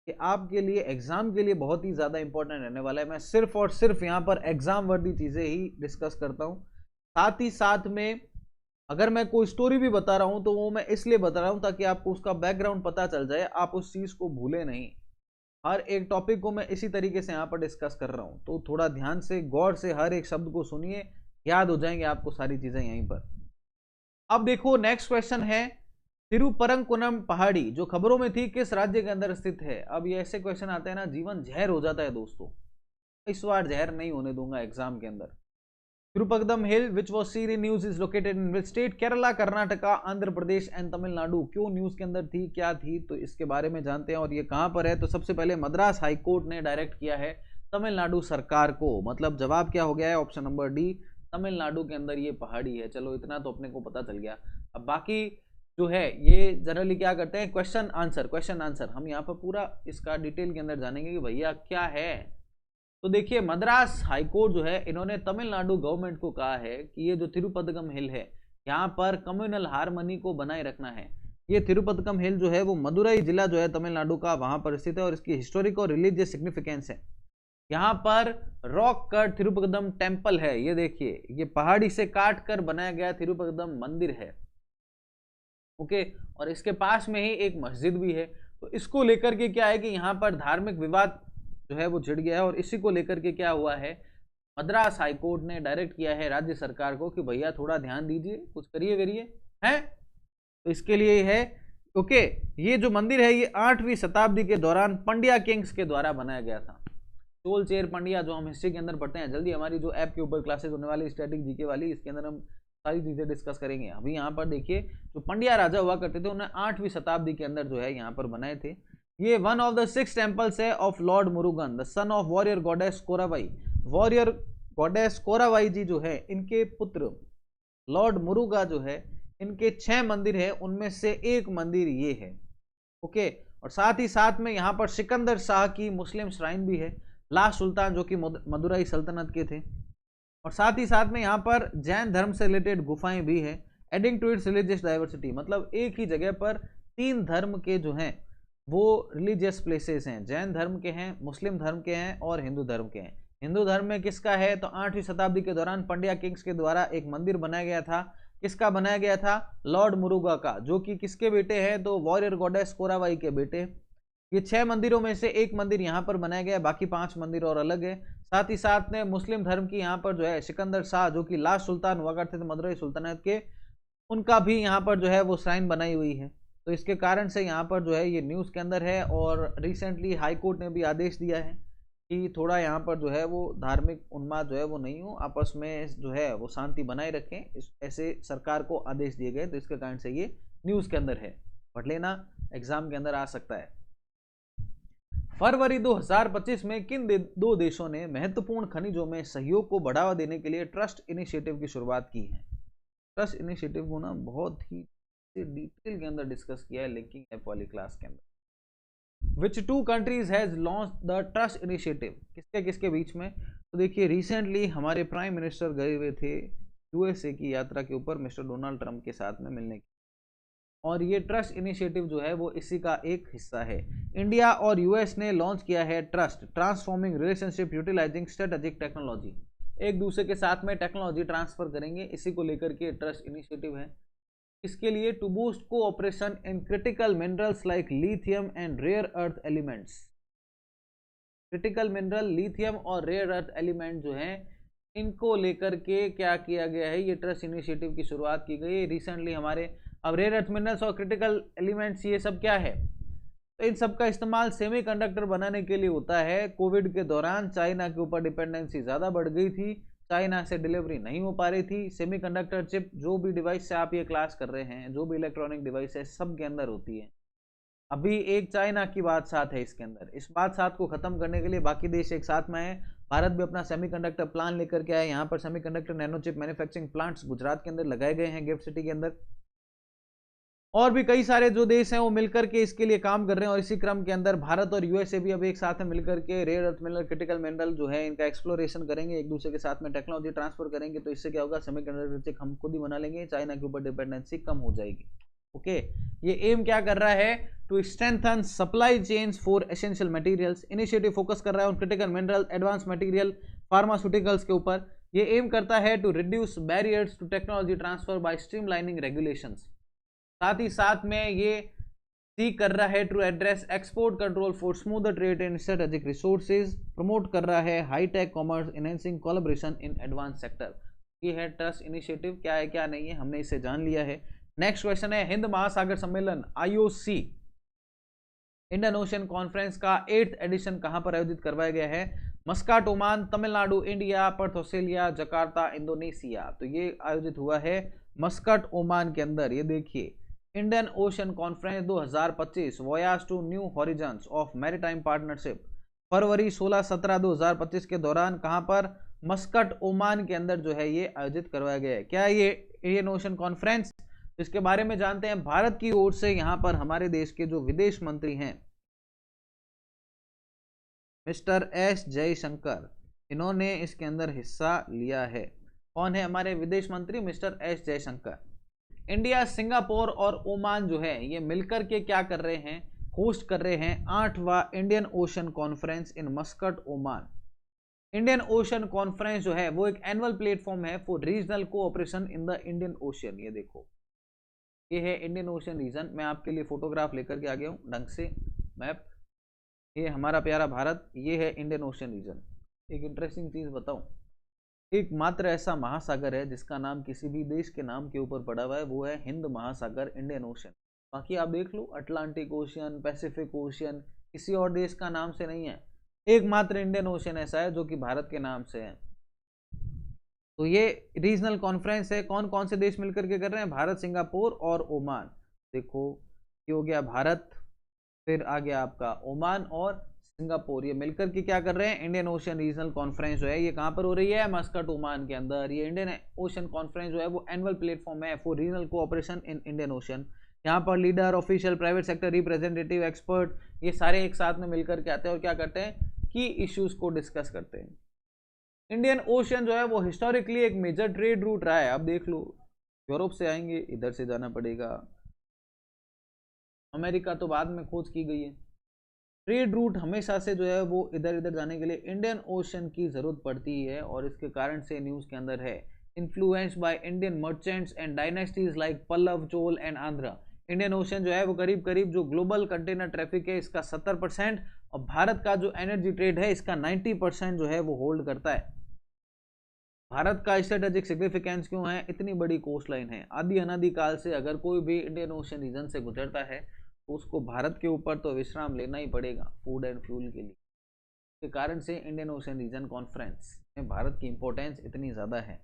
कि आपके लिए एग्जाम के लिए बहुत ही ज्यादा इंपॉर्टेंट रहने वाला है। मैं सिर्फ और सिर्फ यहाँ पर एग्जाम वर्दी चीजें ही डिस्कस करता हूँ। साथ ही साथ में अगर मैं कोई स्टोरी भी बता रहा हूं तो वो मैं इसलिए बता रहा हूं ताकि आपको उसका बैकग्राउंड पता चल जाए, आप उस चीज को भूले नहीं। हर एक टॉपिक को मैं इसी तरीके से यहाँ पर डिस्कस कर रहा हूं, तो थोड़ा ध्यान से गौर से हर एक शब्द को सुनिए, याद हो जाएंगे आपको सारी चीजें यहीं पर। अब देखो नेक्स्ट क्वेश्चन है, तिरुपरंकुनम पहाड़ी जो खबरों में थी किस राज्य के अंदर स्थित है? अब ये ऐसे क्वेश्चन आते हैं ना, जीवन जहर हो जाता है दोस्तों। इस बार जहर नहीं होने दूंगा एग्जाम के अंदर। Tirupakadam hill which was seen in news is located in which state? Kerala, Karnataka, Andhra Pradesh and Tamil Nadu. क्यों न्यूज के अंदर थी, क्या थी, तो इसके बारे में जानते हैं। और ये कहां पर है? तो सबसे पहले मद्रास हाई कोर्ट ने डायरेक्ट किया है तमिलनाडु सरकार को। मतलब जवाब क्या हो गया है? ऑप्शन नंबर डी, तमिलनाडु के अंदर ये पहाड़ी है। चलो इतना तो अपने को पता चल गया। अब बाकी जो है ये जनरली क्या करते हैं, क्वेश्चन आंसर हम यहाँ पर पूरा इसका डिटेल के अंदर जानेंगे कि भैया क्या है। तो देखिए मद्रास हाईकोर्ट जो है इन्होंने तमिलनाडु गवर्नमेंट को कहा है कि ये जो तिरुपतगम हिल है यहाँ पर कम्युनल हार्मनी को बनाए रखना है। ये तिरुपतगम हिल जो है वो मदुरई जिला जो है तमिलनाडु का वहां पर स्थित है और इसकी हिस्टोरिक और रिलीजियस सिग्निफिकेंस है। यहाँ पर रॉक कट तिरुपतगम टेम्पल है। ये देखिए ये पहाड़ी से काट कर बनाया गया तिरुपतगम मंदिर है। ओके, और इसके पास में ही एक मस्जिद भी है। तो इसको लेकर के क्या है कि यहाँ पर धार्मिक विवाद जो है वो छिड़ गया है और इसी को लेकर के क्या हुआ है, मद्रास हाईकोर्ट ने डायरेक्ट किया है राज्य सरकार को कि भैया थोड़ा ध्यान दीजिए, कुछ करिए वेरिए है। तो इसके लिए है ओके, ये जो मंदिर है ये 8वीं शताब्दी के दौरान पंड्या किंग्स के द्वारा बनाया गया था। चोल चेर पंड्या जो हम हिस्ट्री के अंदर पढ़ते हैं, जल्दी हमारी जो ऐप के ऊपर क्लासेस होने वाली स्टैटिक जीके वाली, इसके अंदर हम सारी चीजें डिस्कस करेंगे। अभी यहाँ पर देखिए जो पंड्या राजा हुआ करते थे उन्हें 8वीं शताब्दी के अंदर जो है यहाँ पर बनाए थे। ये वन ऑफ द 6 टेम्पल्स है of Lord Murugan the son of warrior goddess Korravai. Warrior goddess Korravai ji जो है इनके पुत्र लॉर्ड मुरुगा जो है इनके 6 मंदिर है, उनमें से एक मंदिर ये है। ओके, और साथ ही साथ में यहाँ पर सिकंदर शाह की मुस्लिम श्राइन भी है, लास्ट सुल्तान जो कि मदुरई सल्तनत के थे। और साथ ही साथ में यहाँ पर जैन धर्म से रिलेटेड गुफाएं भी है, adding to its religious diversity. मतलब एक ही जगह पर 3 धर्म के जो हैं वो रिलीजियस प्लेसेस हैं, जैन धर्म के हैं, मुस्लिम धर्म के हैं और हिंदू धर्म के हैं। हिंदू धर्म में किसका है तो 8वीं शताब्दी के दौरान पंड्या किंग्स के द्वारा एक मंदिर बनाया गया था। किसका बनाया गया था? लॉर्ड मुरुगा का, जो कि किसके बेटे हैं तो वॉरियर गॉडेस कोराबाई के बेटे। ये 6 मंदिरों में से एक मंदिर यहाँ पर बनाया गया, बाकी 5 मंदिर और अलग है। साथ ही साथ में मुस्लिम धर्म की यहाँ पर जो है सिकंदर शाह जो कि लास्ट सुल्तान हुआ करते थे मदुरई सुल्तानत के, उनका भी यहाँ पर जो है वो श्राइन बनाई हुई है। तो इसके कारण से यहाँ पर जो है ये न्यूज़ के अंदर है। और रिसेंटली हाई कोर्ट ने भी आदेश दिया है कि थोड़ा यहाँ पर जो है वो धार्मिक उन्माद जो है वो नहीं हो, आपस में जो है वो शांति बनाए रखें, ऐसे सरकार को आदेश दिए गए। तो इसके कारण से ये न्यूज़ के अंदर है, पढ़ लेना, एग्जाम के अंदर आ सकता है। फरवरी 2025 में किन दो देशों ने महत्वपूर्ण खनिजों में सहयोग को बढ़ावा देने के लिए ट्रस्ट इनिशिएटिव की शुरुआत की है? ट्रस्ट इनिशिएटिव को ना बहुत ही डिटेल के अंदर डिस्कस किया है लिंकिंग ऐप वाली क्लास के अंदर। विच 2 countries has launched the trust initiative? किसके किसके बीच में? तो देखिए रिसेंटली हमारे प्राइम मिनिस्टर गए हुए थे यूएसए की यात्रा के ऊपर मिस्टर डोनाल्ड ट्रंप के साथ में मिलने की, और ये ट्रस्ट इनिशिएटिव जो है वो इसी का एक हिस्सा है। इंडिया और यूएस ने लॉन्च किया है TRUST, transforming relationship utilising strategic technology. एक दूसरे के साथ में टेक्नोलॉजी ट्रांसफर करेंगे, इसी को लेकर के ट्रस्ट इनिशिएटिव है। इसके लिए to boost cooperation in critical minerals like lithium and rare earth elements. Critical mineral lithium और रेयर अर्थ एलिमेंट जो हैं इनको लेकर के क्या किया गया है, ये ट्रस्ट इनिशिएटिव की शुरुआत की गई है रिसेंटली हमारे। अब रेयर अर्थ मिनरल्स और क्रिटिकल एलिमेंट्स ये सब क्या है? तो इन सब का इस्तेमाल सेमीकंडक्टर बनाने के लिए होता है। कोविड के दौरान चाइना के ऊपर डिपेंडेंसी ज़्यादा बढ़ गई थी, चाइना से डिलीवरी नहीं हो पा रही थी। सेमीकंडक्टर चिप जो भी डिवाइस से आप ये क्लास कर रहे हैं, जो भी इलेक्ट्रॉनिक डिवाइस है, सब के अंदर होती है। अभी एक चाइना की बात साथ है इसके अंदर, इस बात साथ को खत्म करने के लिए बाकी देश एक साथ में है। भारत भी अपना सेमीकंडक्टर प्लान लेकर के आया। यहाँ पर semiconductor nano chip manufacturing plants Gujarat के अंदर लगाए गए हैं, गिफ्ट सिटी के अंदर। और भी कई सारे जो देश हैं वो मिलकर के इसके लिए काम कर रहे हैं। और इसी क्रम के अंदर भारत और यूएसए भी अब एक साथ में मिलकर के rare earth mineral, critical mineral जो है इनका एक्सप्लोरेशन करेंगे, एक दूसरे के साथ में टेक्नोलॉजी ट्रांसफर करेंगे। तो इससे क्या होगा, सेमीकंडक्टर चिप हम खुद ही बना लेंगे, चाइना के ऊपर डिपेंडेंसी कम हो जाएगी। ओके, ये एम क्या कर रहा है, to strengthen supply chains for essential materials. Initiative focus कर रहा है on critical mineral, advance material, pharmaceuticals के ऊपर। ये एम करता है to reduce barriers to technology transfer by streamlining regulations. साथ ही साथ में ये सीख कर रहा है to address export control for smoother trade in strategic resources. Promote कर रहा है high tech commerce, enhancing collaboration in advance sector. ये है ट्रस्ट इनिशिएटिव, क्या है क्या नहीं है हमने इसे जान लिया है। नेक्स्ट क्वेश्चन है, हिंद महासागर सम्मेलन IOC इंडियन ओशन कॉन्फ्रेंस का 8th एडिशन कहां पर आयोजित करवाया गया है। Muscat Oman, Tamil Nadu India, Perth Australia, Jakarta Indonesia. तो ये आयोजित हुआ है मस्कट ओमान के अंदर। ये देखिए, Indian Ocean conference 2025 voyage to new horizons of maritime partnership, फरवरी 16-17-2025 के दौरान कहां पर, मस्कट ओमान के अंदर जो है ये आयोजित करवाया गया है। क्या ये इंडियन ओशन कॉन्फ्रेंस, इसके बारे में जानते हैं। भारत की ओर से यहां पर हमारे देश के जो विदेश मंत्री हैं मिस्टर एस जयशंकर, इन्होंने इसके अंदर हिस्सा लिया है। कौन है हमारे विदेश मंत्री, mister S Jaishankar. India, Singapore और ओमान जो है ये मिलकर के क्या कर रहे हैं, होस्ट कर रहे हैं 8वां Indian Ocean conference in Muscat Oman. Indian Ocean conference जो है वो एक एनुअल प्लेटफॉर्म है for regional cooperation in the Indian Ocean. ये देखो, ये है इंडियन ओशन रीजन। मैं आपके लिए फोटोग्राफ लेकर के आ गया हूँ ढंग से, मैप। ये हमारा प्यारा भारत, ये है इंडियन ओशन रीजन। एक इंटरेस्टिंग चीज बताऊं, एकमात्र ऐसा महासागर है जिसका नाम किसी भी देश के नाम के ऊपर पड़ा हुआ है, वो है हिंद महासागर, इंडियन ओशन। बाकी आप देख लो, अटलांटिक ओशियन, पैसिफिक ओशियन, किसी और देश का नाम से नहीं है। एकमात्र इंडियन ओशन ऐसा है जो कि भारत के नाम से है। तो ये रीजनल कॉन्फ्रेंस है। कौन कौन से देश मिलकर के कर रहे हैं, भारत, सिंगापुर और ओमान। देखो, ये हो गया भारत, फिर आ गया आपका ओमान और सिंगापुर। ये मिलकर के क्या कर रहे हैं, इंडियन ओशन रीजनल कॉन्फ्रेंस जो है ये कहां पर हो रही है, मस्कट ओमान के अंदर। ये इंडियन ओशन कॉन्फ्रेंस जो है वो एनुअल प्लेटफॉर्म है for regional cooperation in Indian ocean. यहाँ पर leader, official, private sector representative, expert, ये सारे एक साथ में मिलकर के आते हैं और क्या करते हैं, की इश्यूज को डिस्कस करते हैं। इंडियन ओशन जो है वो हिस्टोरिकली एक मेजर ट्रेड रूट रहा है। अब देख लो, यूरोप से आएंगे, इधर से जाना पड़ेगा, अमेरिका तो बाद में खोज की गई है। ट्रेड रूट हमेशा से जो है वो इधर इधर जाने के लिए इंडियन ओशन की जरूरत पड़ती है। और इसके कारण से न्यूज के अंदर है, influenced by Indian merchants and dynasties like Pallava, Chola and Andhra. Indian Ocean जो है वो करीब करीब जो ग्लोबल कंटेनर ट्रैफिक है इसका 70% और भारत का जो एनर्जी ट्रेड है इसका 90% जो है वो होल्ड करता है। भारत का स्ट्रेटेजिक सिग्निफिकेंस क्यों है, इतनी बड़ी कोस्ट लाइन है। आदि अनादि काल से अगर कोई भी इंडियन ओशन रीजन से गुजरता है तो उसको भारत के ऊपर तो विश्राम लेना ही पड़ेगा फूड एंड फ्यूल के लिए। के कारण से इंडियन ओशन रीजन कॉन्फ्रेंस में भारत की इंपॉर्टेंस इतनी ज्यादा है।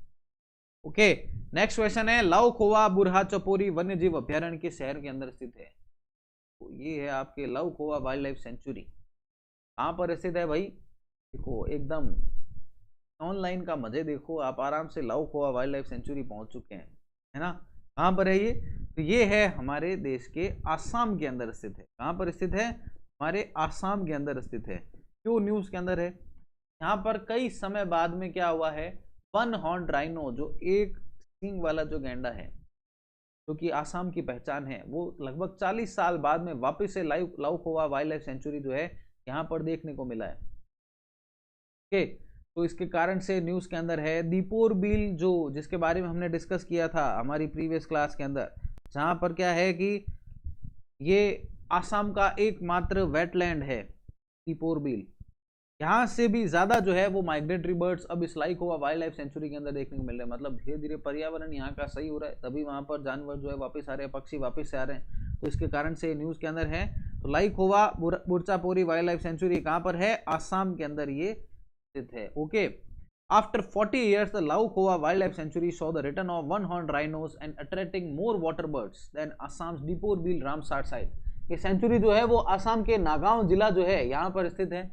ओके, नेक्स्ट क्वेश्चन है, लाओ खोवा बुरहा चपोरी वन्य जीव अभ्यारण्य के शहर के अंदर स्थित है। तो ये है आपके लाओ खोवा वाइल्ड लाइफ सेंचुरी। कहाँ पर स्थित है भाई, देखो एकदम ऑनलाइन का मजे देखो, आप आराम से लाओ खोवा वाइल्ड लाइफ सेंचुरी पहुंच चुके हैं, है ना। कहाँ पर है ये, तो ये है हमारे देश के आसाम के अंदर स्थित है। कहाँ पर स्थित है, हमारे आसाम के अंदर स्थित है। क्यों न्यूज के अंदर है, यहाँ पर कई समय बाद में क्या हुआ है, वन हॉर्न राइनो जो एक सींग वाला जो गैंडा है जो कि आसाम की पहचान है, वो लगभग 40 साल बाद में वापस से लाओ खोवा वाइल्ड लाइफ सेंचुरी जो है यहाँ पर देखने को मिला है। ओके, तो इसके कारण से न्यूज के अंदर है दीपोर बील, जो जिसके बारे में हमने डिस्कस किया था हमारी प्रीवियस क्लास के अंदर, जहां पर क्या है कि ये आसाम का एकमात्र वेटलैंड है दीपोर बील। यहाँ से भी ज्यादा जो है वो माइग्रेटरी बर्ड्स अब इस लाओ खोवा वाइल्ड लाइफ सेंचुरी के अंदर देखने को मिल रहे हैं। मतलब धीरे धीरे पर्यावरण यहाँ का सही हो रहा है, तभी वहां पर जानवर जो है वापस आ रहे हैं, पक्षी वापस से आ रहे हैं। तो इसके कारण से न्यूज के अंदर है। तो Laokhowa Burachapori wildlife sanctuary कहां पर है? आसाम के अंदर ये स्थित है। Okay, after 40 years the Laokhowa wildlife sanctuary saw the return of one-horned rhinos and attracting more water birds than Assam's Deepor-Bill Ramsar site। ये सेंचुरी जो है वो आसाम के नागांव जिला जो है यहाँ पर स्थित है,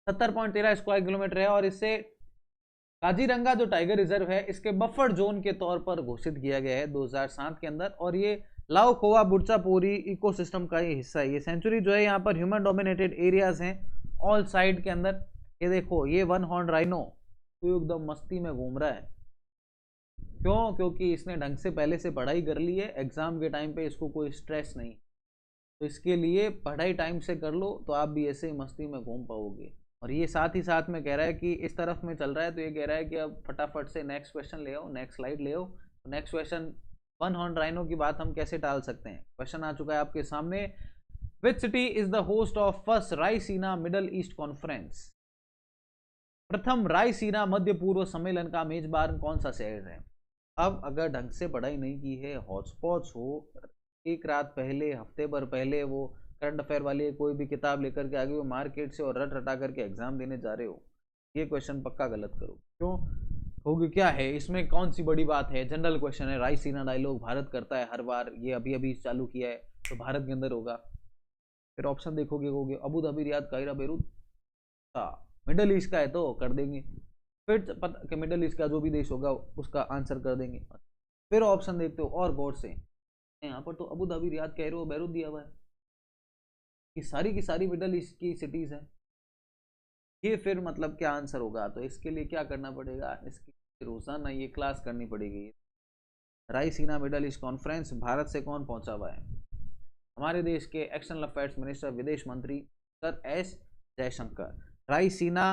70.13 स्क्वायर किलोमीटर है, और इससे काजीरंगा जो टाइगर रिजर्व है इसके बफर जोन के तौर पर घोषित किया गया है 2007 के अंदर, और ये लाईखोवा बुरचापोरी इकोसिस्टम का ये हिस्सा है। ये सेंचुरी जो है यहाँ पर ह्यूमन डोमिनेटेड एरियाज हैं ऑल साइड के अंदर। ये देखो, ये वन हॉर्न राइनो तो एकदम मस्ती में घूम रहा है। क्यों? क्योंकि इसने ढंग से पहले से पढ़ाई कर ली है, एग्जाम के टाइम पे इसको कोई स्ट्रेस नहीं, तो इसके लिए पढ़ाई टाइम से कर लो तो आप भी ऐसे ही मस्ती में घूम पाओगे। और ये साथ ही साथ में कह रहा है कि इस तरफ में चल रहा है, तो ये कह रहा है कि अब फटाफट से नेक्स्ट क्वेश्चन ले आओ, नेक्स्ट स्लाइड ले आओ। Next question, one horn rhino की बात हम कैसे टाल सकते हैं? क्वेश्चन आ चुका है आपके सामने, which city is the host of first Raisina Middle East conference? प्रथम रायसीना मध्य पूर्व सम्मेलन का मेजबान कौन सा शहर है? अब अगर ढंग से पढ़ाई नहीं की है, हौच-पौच हो, एक रात पहले, हफ्ते भर पहले वो करंट अफेयर वाली कोई भी किताब लेकर के आगे वो मार्केट से और रट रटा करके एग्जाम देने जा रहे हो, ये क्वेश्चन पक्का गलत करो। क्यों? होगी क्या है इसमें, कौन सी बड़ी बात है? जनरल क्वेश्चन है, रायसीना डायलॉग भारत करता है हर बार, ये अभी अभी चालू किया है तो भारत के अंदर होगा। फिर ऑप्शन देखोगे, होगे Abu Dhabi, Riyadh, Cairo, Beirut. Middle east का है तो कर देंगे, फिर पता कि मिडल ईस्ट का जो भी देश होगा उसका आंसर कर देंगे। फिर ऑप्शन देखते हो और गौर से, यहाँ पर तो अबू धाबी, रियाद, काहिरो, बेरूत दिया हुआ है, ये सारी की सारी मिडल ईस्ट की सिटीज हैं। ये फिर मतलब क्या आंसर होगा? तो इसके लिए क्या करना पड़ेगा, इसकी रोजाना ये क्लास करनी पड़ेगी। Raisina Middle East conference Bharat से कौन पहुंचा हुआ है? हमारे देश के एक्सटर्नल अफेयर्स मिनिस्टर, विदेश मंत्री sir S Jaishankar. Raisina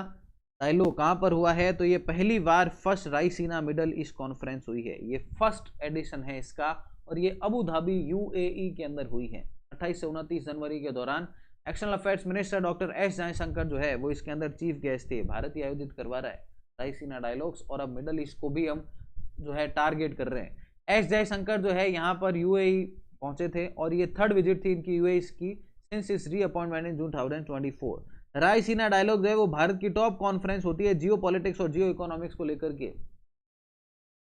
dialogue कहाँ पर हुआ है? तो ये पहली बार first Raisina Middle East conference हुई है, ये फर्स्ट एडिशन है इसका, और ये अबू धाबी यूएई के अंदर हुई है 28 से 29 जनवरी के दौरान। External affairs minister doctor S Jaishankar जो है वो इसके अंदर चीफ गेस्ट थे। भारत ही आयोजित करवा रहा है रायसीना डायलॉग्स, और अब मिडल ईस्ट को भी हम जो है टारगेट कर रहे हैं। एस जयशंकर जो है यहाँ पर यूएई पहुंचे थे, और ये थर्ड विजिट थी इनकी यूएई की सिंस इस रीअपॉइंटमेंट इन जून 2024। रायसीना डायलॉग जो है वो भारत की टॉप कॉन्फ्रेंस होती है जियो पॉलिटिक्स और जियो इकोनॉमिक्स को लेकर के,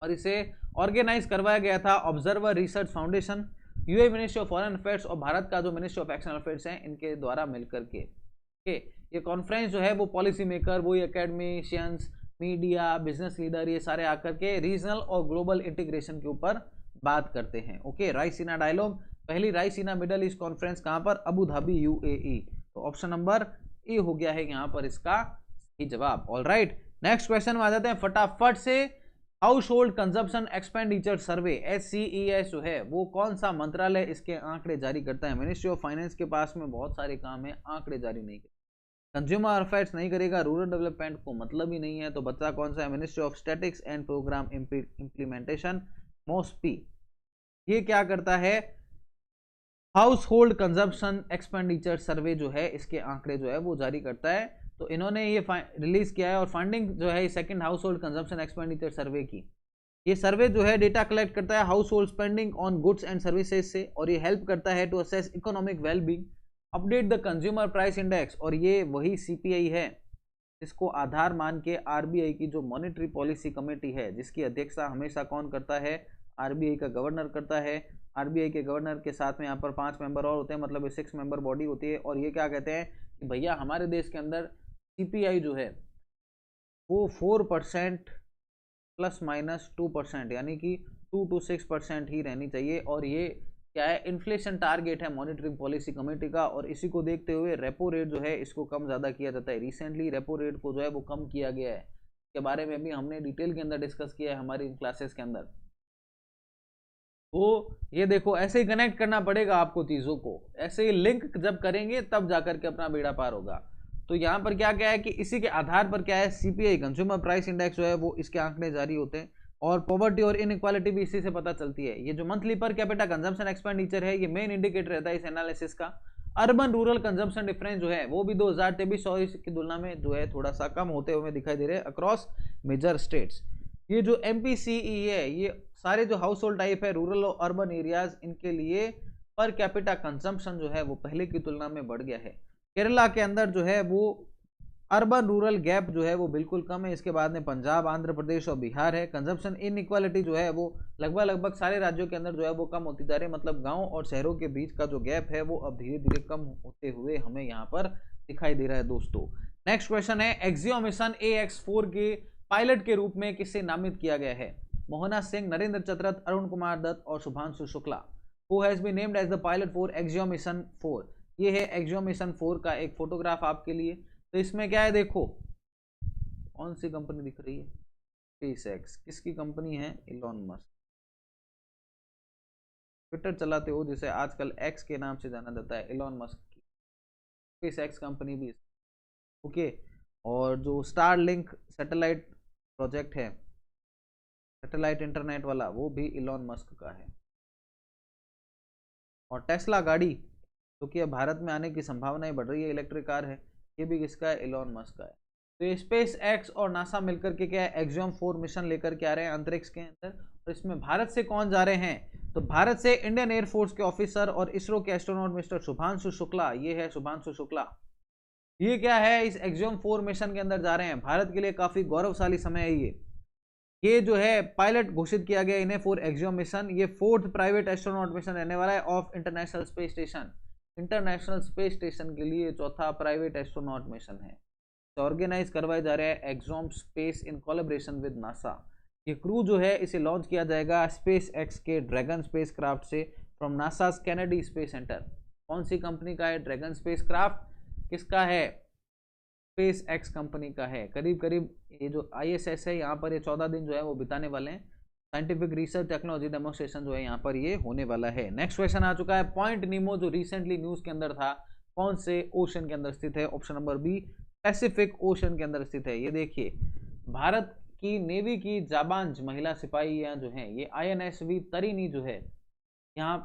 और इसे ऑर्गेनाइज करवाया गया था observer research foundation, UAE ministry of foreign affairs और भारत का जो मिनिस्ट्री ऑफ एक्सटर्नल अफेयर्स है इनके द्वारा मिलकर के। ये कॉन्फ्रेंस जो है वो पॉलिसी मेकर, वही एकेडमिशियंस, मीडिया, बिजनेस लीडर, ये सारे आकर के रीजनल और ग्लोबल इंटीग्रेशन के ऊपर बात करते हैं। ओके, रायसीना डायलॉग, पहली रायसीना मिडल ईस्ट कॉन्फ्रेंस कहां पर? Abu Dhabi UAE. तो ऑप्शन नंबर ए हो गया है यहाँ पर इसका सही जवाब। ऑलराइट, नेक्स्ट क्वेश्चन में आ जाते हैं फटाफट से। हाउस होल्ड कंजप्शन एक्सपेंडिचर सर्वे HCES जो है वो कौन सा मंत्रालय इसके आंकड़े जारी करता है? मिनिस्ट्री ऑफ फाइनेंस के पास में बहुत सारे काम है, आंकड़े जारी नहीं करता, कंज्यूमर अफेयर्स नहीं करेगा, रूरल डेवलपमेंट को मतलब ही नहीं है, तो बच्चा कौन सा है? Ministry of Statistics and Programme Implementation, MOSPI। ये क्या करता है? Household consumption expenditure survey जो है इसके आंकड़े जो है वो जारी करता है। तो इन्होंने ये रिलीज किया है, और फंडिंग जो है second household consumption expenditure survey की। ये सर्वे जो है डेटा कलेक्ट करता है household spending on goods and services से, और ये हेल्प करता है to assess economic wellbeing, update the consumer price index, और ये वही CPI है जिसको आधार मान के RBI की जो मॉनेटरी पॉलिसी कमेटी है जिसकी अध्यक्षता हमेशा कौन करता है? RBI का गवर्नर करता है। RBI के गवर्नर के साथ में यहाँ पर 5 मेंबर और होते हैं, मतलब ये 6 मेंबर बॉडी होती है। और ये क्या कहते हैं कि भैया हमारे देश के अंदर CPI जो है वो 4% ±2%, यानी कि 2 to 6% ही रहनी चाहिए। और ये क्या है? इन्फ्लेशन टारगेट है मॉनेटरी पॉलिसी कमेटी का, और इसी को देखते हुए रेपो रेट जो है इसको कम ज़्यादा किया जाता है। रिसेंटली रेपो रेट को जो है वो कम किया गया है, इसके बारे में भी हमने डिटेल के अंदर डिस्कस किया है हमारी क्लासेस के अंदर। तो ये देखो, ऐसे ही कनेक्ट करना पड़ेगा आपको चीज़ों को, ऐसे ही लिंक जब करेंगे तब जाकर के अपना बेड़ा पार होगा। तो यहाँ पर क्या क्या है कि इसी के आधार पर क्या है? CPI कंज्यूमर प्राइस इंडेक्स जो है वो इसके आंकड़े जारी होते हैं, और पॉवर्टी और इनइक्वालिटी भी इसी से पता चलती है। ये जो monthly per capita consumption expenditure है ये मेन इंडिकेटर रहता है इस एनालिसिस का। अर्बन रूरल कंजम्पशन डिफरेंस जो है वो भी 2023 की तुलना में जो है थोड़ा सा कम होते हुए दिखाई दे रहे हैं अक्रॉस मेजर स्टेट्स। ये जो MPCE है ये सारे जो हाउस होल्ड टाइप है रूरल और अर्बन एरियाज, इनके लिए पर कैपिटा कंजम्पशन जो है वो पहले की तुलना में बढ़ गया है। केरला के अंदर जो है वो अर्बन रूरल गैप जो है वो बिल्कुल कम है। इसके बाद में पंजाब, आंध्र प्रदेश और बिहार है। कंजम्पशन इनइक्वालिटी जो है वो लगभग सारे राज्यों के अंदर जो है वो कम होती जा रही है। मतलब गांव और शहरों के बीच का जो गैप है वो अब धीरे धीरे कम होते हुए हमें यहाँ पर दिखाई दे रहा है दोस्तों। नेक्स्ट क्वेश्चन है, एक्सियो मिशन AX4 के पायलट के रूप में किसे नामित किया गया है? मोहना सिंह, नरेंद्र चतरथ, अरुण कुमार दत्त और Shubhanshu Shukla. Who has been named as the pilot for Axiom mission 4? ये है एक्सियो मिशन 4 का एक फोटोग्राफ आपके लिए। तो इसमें क्या है, देखो कौन सी कंपनी दिख रही है? SpaceX। किसकी कंपनी है? Elon Musk. ट्विटर चलाते हो जिसे आजकल एक्स के नाम से जाना जाता है, इलॉन मस्क की SpaceX कंपनी भी। ओके, और जो स्टारलिंक सैटेलाइट प्रोजेक्ट है, सैटेलाइट इंटरनेट वाला, वो भी इलॉन मस्क का है। और टेस्ला गाड़ी जो कि अब भारत में आने की संभावनाएं बढ़ रही है, इलेक्ट्रिक कार है, ये भी किसका है? इलॉन मस्क का है। तो ये SpaceX और नासा मिलकर के क्या है, एक्सियोम 4 मिशन लेकर के आ रहे हैं अंतरिक्ष के अंदर। और इसमें भारत से कौन जा रहे हैं? तो भारत से इंडियन एयरफोर्स के ऑफिसर और इसरो के एस्ट्रोनॉट मिस्टर शुभांशु शुक्ला, ये है शुभांशु शुक्ला। ये क्या है, इस एक्सियोम 4 मिशन के अंदर जा रहे हैं। भारत के लिए काफी गौरवशाली समय है ये जो है पायलट घोषित किया गया इन्हें फॉर एक्सियोम मिशन। ये 4th प्राइवेट एस्ट्रोनॉट मिशन रहने वाला है of international Space Station. International Space station के लिए 4था प्राइवेट एस्ट्रोनॉट मिशन है। तो ऑर्गेनाइज करवाया जा रहा है axiom space in collaboration with NASA. ये क्रू जो है इसे लॉन्च किया जाएगा SpaceX के ड्रैगन स्पेस क्राफ्ट से from NASA's Kennedy space centre. कौन सी कंपनी का है ड्रैगन स्पेस क्राफ्ट? किसका है? SpaceX कंपनी का है। करीब करीब ये जो ISS है यहाँ पर ये 14 दिन जो है वो बिताने वाले हैं। साइंटिफिक रिसर्च टेक्नोलॉजी डेमोन्स्ट्रेशन जो है यहाँ पर ये होने वाला है। नेक्स्ट क्वेश्चन आ चुका है, पॉइंट नीमो जो रिसेंटली न्यूज के अंदर था, कौन से ओशन के अंदर स्थित है? Option number B, Pacific Ocean के अंदर स्थित है। ये देखिए, भारत की नेवी की जाबांज महिला सिपाहियां जो हैं, ये INSV तरिणी जो है, यहाँ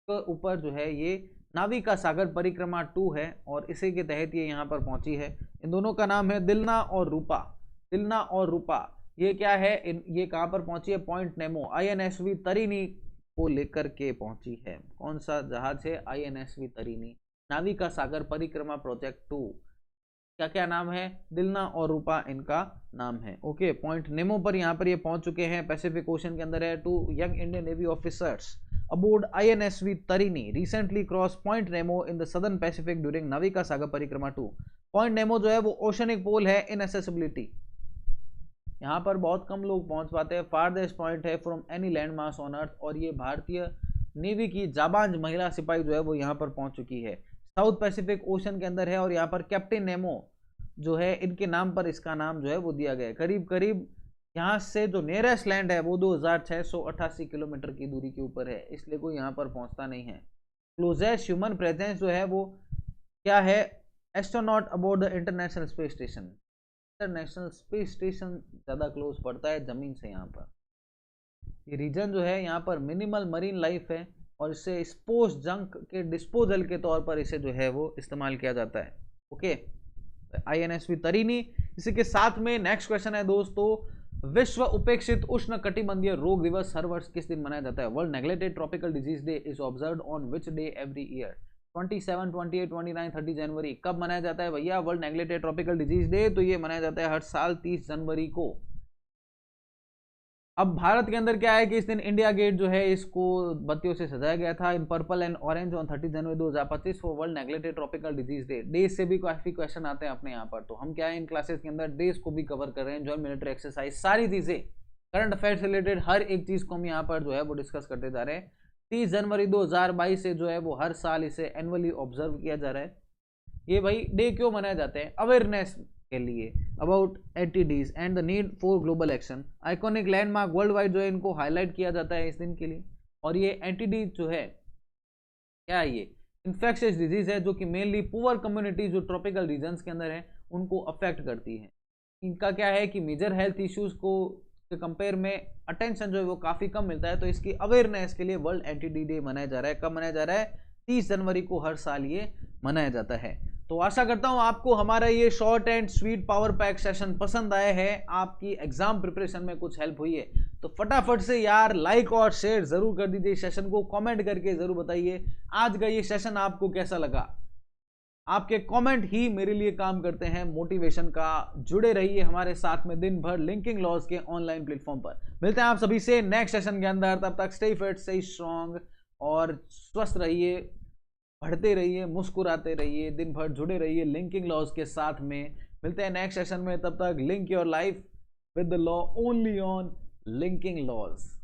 के ऊपर जो है ये नाविका सागर परिक्रमा 2 है और इसी के तहत ये यहाँ पर पहुंची है। इन दोनों का नाम है दिलना और रूपा। दिलना और रूपा ये क्या है, ये कहाँ पर पहुंची है? पॉइंट नेमो INSV तरिणी को लेकर के पहुंची है। कौन सा जहाज है? INSV तरिणी, नाविका सागर परिक्रमा प्रोजेक्ट 2। क्या क्या नाम है? दिलना और रूपा इनका नाम है। ओके, पॉइंट नेमो पर यहाँ पर ये पहुंच चुके हैं, पैसिफिक ओशन के अंदर है। 2 young Indian navy officers aboard INSV Tarini recently crossed Point Nemo in the Southern Pacific during Navika Sagar Parikrama 2। Point Nemo जो है वो ओशनिक पोल है, इनएसेसिबिलिटी, यहाँ पर बहुत कम लोग पहुंच पाते हैं। फारदेस्ट पॉइंट है from any land mass on earth, और ये भारतीय नेवी की जाबांज महिला सिपाही जो है वो यहाँ पर पहुंच चुकी है। साउथ पैसिफिक ओशन के अंदर है और यहाँ पर कैप्टन नेमो जो है इनके नाम पर इसका नाम जो है वो दिया गया है। करीब करीब यहाँ से जो नियरेस्ट लैंड है वो 2688 किलोमीटर की दूरी के ऊपर है, इसलिए कोई यहाँ पर पहुँचता नहीं है। क्लोजेस्ट ह्यूमन प्रेजेंस जो है वो क्या है? Astronaut aboard the International Space Station. International Space Station ज़्यादा क्लोज पड़ता है ज़मीन से। यहाँ पर ये रीजन जो है यहाँ पर मिनिमल मरीन लाइफ है और इसे स्पोर्ट्स जंक के डिस्पोजल के तौर पर इसे जो है वो इस्तेमाल किया जाता है। Okay, INSV Tarini. इसी के साथ में नेक्स्ट क्वेश्चन है दोस्तों, विश्व उपेक्षित उष्ण कटिबंधीय रोग दिवस हर वर्ष किस दिन मनाया जाता है? World neglected tropical disease day is observed on which day every year? 27, 28, 29, 30 जनवरी। कब मनाया जाता है भैया world neglected tropical disease day? तो ये मनाया जाता है हर साल 30 जनवरी को। अब भारत के अंदर क्या है कि इस दिन इंडिया गेट जो है इसको बत्तियों से सजाया गया था in purple and orange on 30 January 2025 for world neglected tropical disease day. Days से भी काफी क्वेश्चन आते हैं अपने यहाँ पर, तो हम क्या है इन क्लासेस के अंदर डेज को भी कवर कर रहे हैं। जॉइंट मिलिट्री एक्सरसाइज, सारी चीजें करंट अफेयर्स रिलेटेड हर एक चीज को हम यहाँ पर जो है वो डिस्कस करते जा रहे हैं। 30 जनवरी 2022 से जो है वो हर साल इसे एनुअली ऑब्जर्व किया जा रहा है। ये भाई डे क्यों मनाए जाते हैं? अवेयरनेस के लिए about NTDs and the need for global action. Iconic landmark worldwide जो है इनको हाईलाइट किया जाता है इस दिन के लिए। और ये एंटीडीज जो है क्या है? ये इन्फेक्शियस डिजीज है जो कि मेनली पुअर कम्युनिटीज जो ट्रॉपिकल रीजन्स के अंदर है उनको अफेक्ट करती है। इनका क्या है कि मेजर हेल्थ इश्यूज को के कंपेयर में अटेंशन जो है वो काफी कम मिलता है, तो इसकी अवेयरनेस के लिए वर्ल्ड एंटीडी डे मनाया जा रहा है। कब मनाया जा रहा है? 30 जनवरी को हर साल ये मनाया जाता है। तो आशा करता हूं आपको हमारा ये short and sweet power pack session पसंद आया है, आपकी एग्जाम प्रिपरेशन में कुछ हेल्प हुई है। तो फटाफट से यार लाइक और शेयर जरूर कर दीजिए सेशन को, कमेंट करके जरूर बताइए आज का ये सेशन आपको कैसा लगा। आपके कमेंट ही मेरे लिए काम करते हैं मोटिवेशन का। जुड़े रहिए हमारे साथ में दिन भर लिंकिंग लॉज के ऑनलाइन प्लेटफॉर्म पर। मिलते हैं आप सभी से नेक्स्ट सेशन के अंदर, तब तक स्टे फिट, स्टे स्ट्रांग और स्वस्थ रहिए, पढ़ते रहिए, मुस्कुराते रहिए, दिन भर जुड़े रहिए लिंकिंग लॉज के साथ में। मिलते हैं नेक्स्ट सेशन में, तब तक link your life with the law only on linking laws.